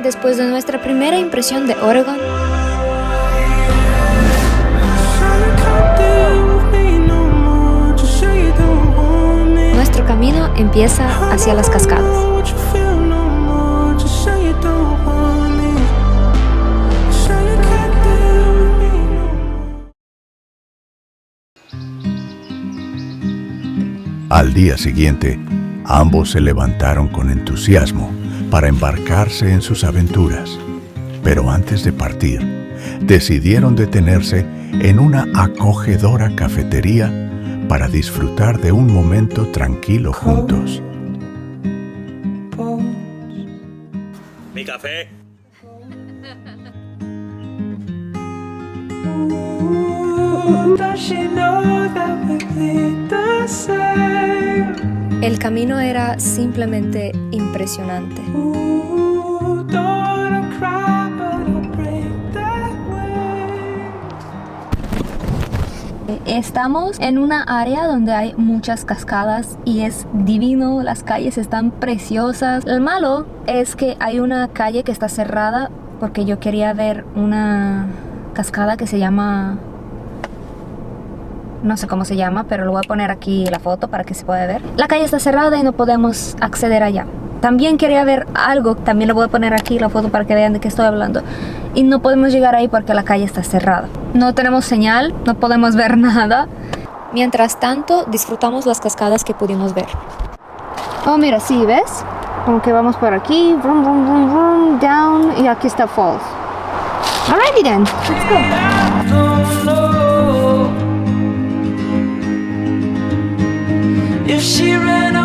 Después de nuestra primera impresión de Oregon, nuestro camino empieza hacia las cascadas. Al día siguiente, ambos se levantaron con entusiasmo para embarcarse en sus aventuras. Pero antes de partir, decidieron detenerse en una acogedora cafetería para disfrutar de un momento tranquilo juntos. Mi café. El camino era simplemente impresionante. Estamos en una área donde hay muchas cascadas y es divino, las calles están preciosas. Lo malo es que hay una calle que está cerrada porque yo quería ver una cascada que se llama... no sé cómo se llama, pero lo voy a poner aquí la foto para que se pueda ver. La calle está cerrada y no podemos acceder allá. También quería ver algo, también lo voy a poner aquí la foto para que vean de qué estoy hablando. Y no podemos llegar ahí porque la calle está cerrada. No tenemos señal, no podemos ver nada. Mientras tanto, disfrutamos las cascadas que pudimos ver. Oh, mira, sí, ¿ves? Como que vamos por aquí, vroom, vroom, vroom, vroom, down, y aquí está Falls. Alrighty then, let's go. If she ran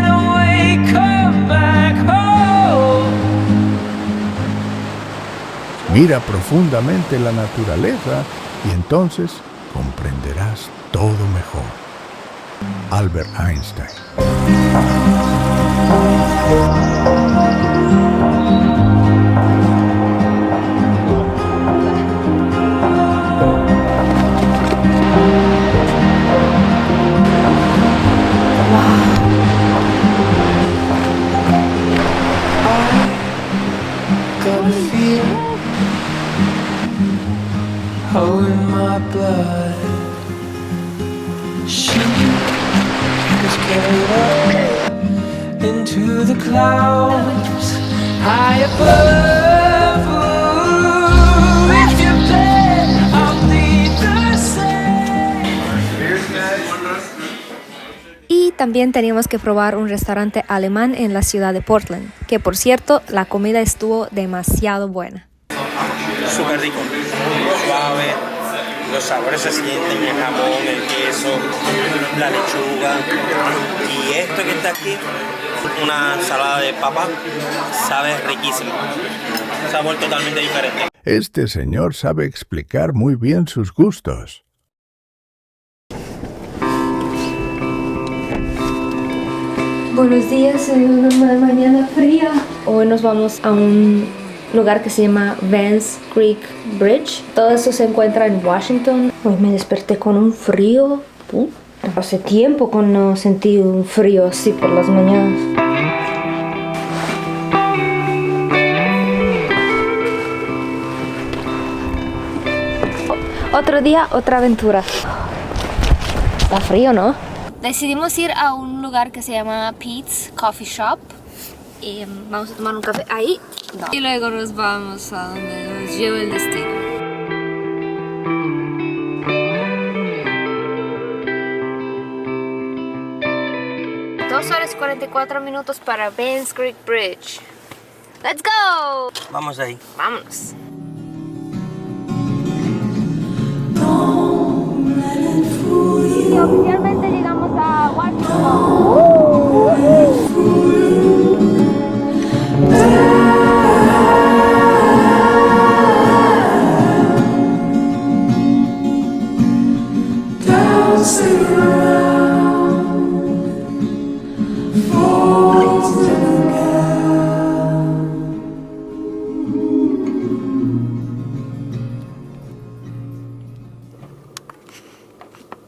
away, come back home. Mira profundamente la naturaleza y entonces comprenderás todo mejor. Albert Einstein. Oh, in my blood, she was carried up into the clouds, high above. Ooh, if you play, I'll be the same. Y también teníamos que probar un restaurante alemán en la ciudad de Portland, que por cierto, la comida estuvo demasiado buena. Súper rico, suave, los sabores se sienten, el jamón, el queso, la lechuga y esto que está aquí, una ensalada de papa, sabe riquísimo, sabor totalmente diferente. Este señor sabe explicar muy bien sus gustos. Buenos días, en una mañana fría. Hoy nos vamos a un lugar que se llama Vance Creek Bridge. Todo esto se encuentra en Washington. Hoy me desperté con un frío. Hace tiempo que no sentí un frío así por las mañanas. Otro día, otra aventura. Está frío, ¿no? Decidimos ir a un lugar que se llama Pete's Coffee Shop. Y vamos a tomar un café ahí. No. Y luego nos vamos a donde nos lleva el destino. Dos horas y 44 minutos para Vance Creek Bridge. ¡Let's go! Vamos ahí. Vámonos. Y oficialmente llegamos a Washington.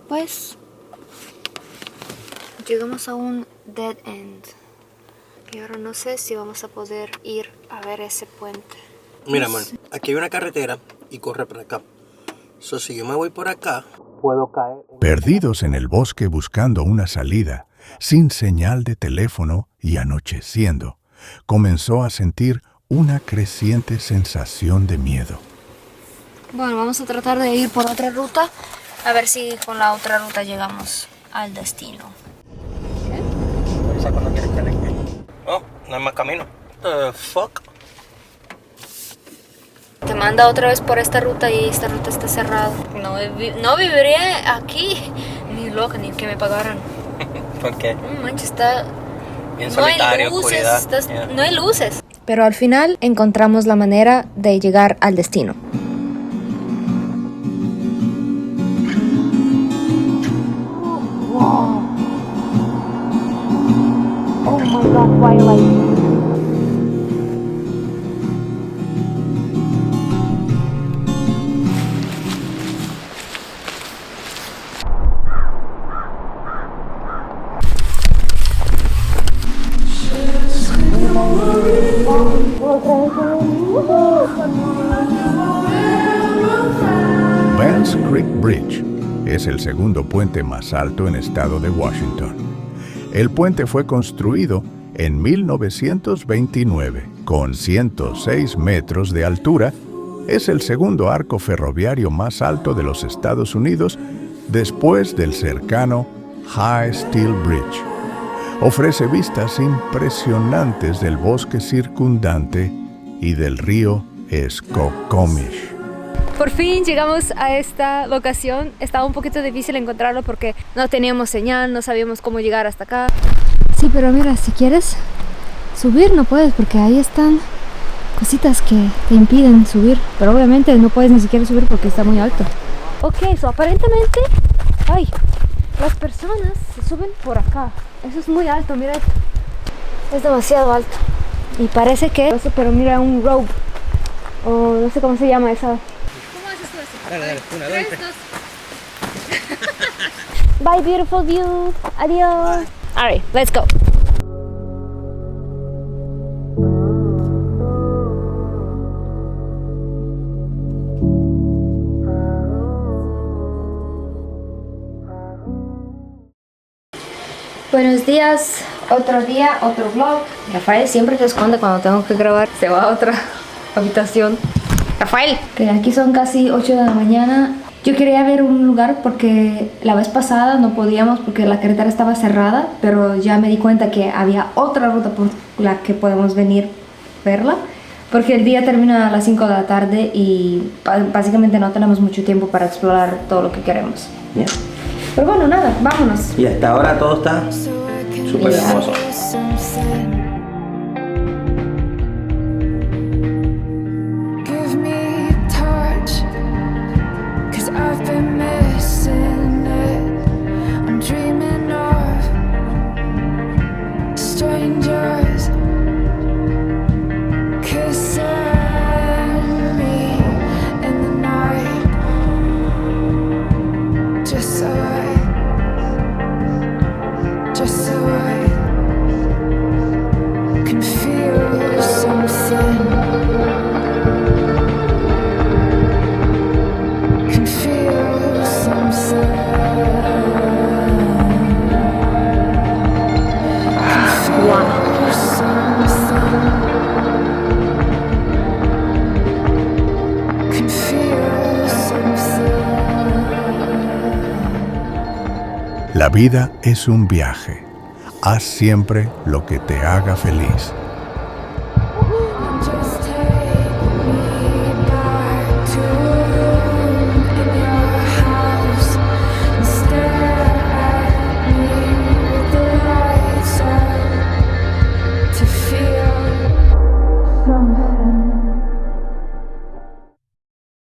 Pues llegamos a un dead end. Y ahora no sé si vamos a poder ir a ver ese puente. Mira, amor, aquí hay una carretera y corre por acá. Si yo me voy por acá, puedo caer. Perdidos en el bosque buscando una salida, sin señal de teléfono y anocheciendo, comenzó a sentir una creciente sensación de miedo. Bueno, vamos a tratar de ir por otra ruta, a ver si con la otra ruta llegamos al destino. Oh, no hay más camino. Fuck. Te manda otra vez por esta ruta y esta ruta está cerrada. No viviría aquí, ni loca, ni que me pagaran. ¿Por qué? Manches, está... Bien No hay solitario, luces, oscuridad. Yeah. no hay luces. Pero al final encontramos la manera de llegar al destino. Oh my God, Twilight. Vance Creek Bridge es el segundo puente más alto en el estado de Washington. El puente fue construido en 1929, con 106 metros de altura. Es el segundo arco ferroviario más alto de los Estados Unidos después del cercano High Steel Bridge. Ofrece vistas impresionantes del bosque circundante y del río Snoqualmie. Por fin llegamos a esta locación. Estaba un poquito difícil encontrarlo porque no teníamos señal, no sabíamos cómo llegar hasta acá. Sí, pero mira, si quieres subir no puedes porque ahí están cositas que te impiden subir. Pero obviamente no puedes ni siquiera subir porque está muy alto. Ok, aparentemente, las personas se suben por acá. Eso es muy alto, mira esto. Es demasiado alto. Y parece que, pero mira, un rope. O no sé cómo se llama esa. Dale, 1, 2, 3. Bye, beautiful view. Adiós. All right, let's go. Buenos días, otro día, otro vlog. Rafael siempre se esconde cuando tengo que grabar. Se va a otra habitación. Rafael, que aquí son casi 8 de la mañana. Yo quería ver un lugar porque la vez pasada no podíamos porque la carretera estaba cerrada, pero ya me di cuenta que había otra ruta por la que podemos venir a verla, porque el día termina a las 5 de la tarde y básicamente no tenemos mucho tiempo para explorar todo lo que queremos. Yeah. Pero bueno, nada, vámonos. Y hasta ahora todo está súper hermoso. I've been missing it. I'm dreaming of strangers kissing me in the night. Just so I can feel something. La vida es un viaje. Haz siempre lo que te haga feliz.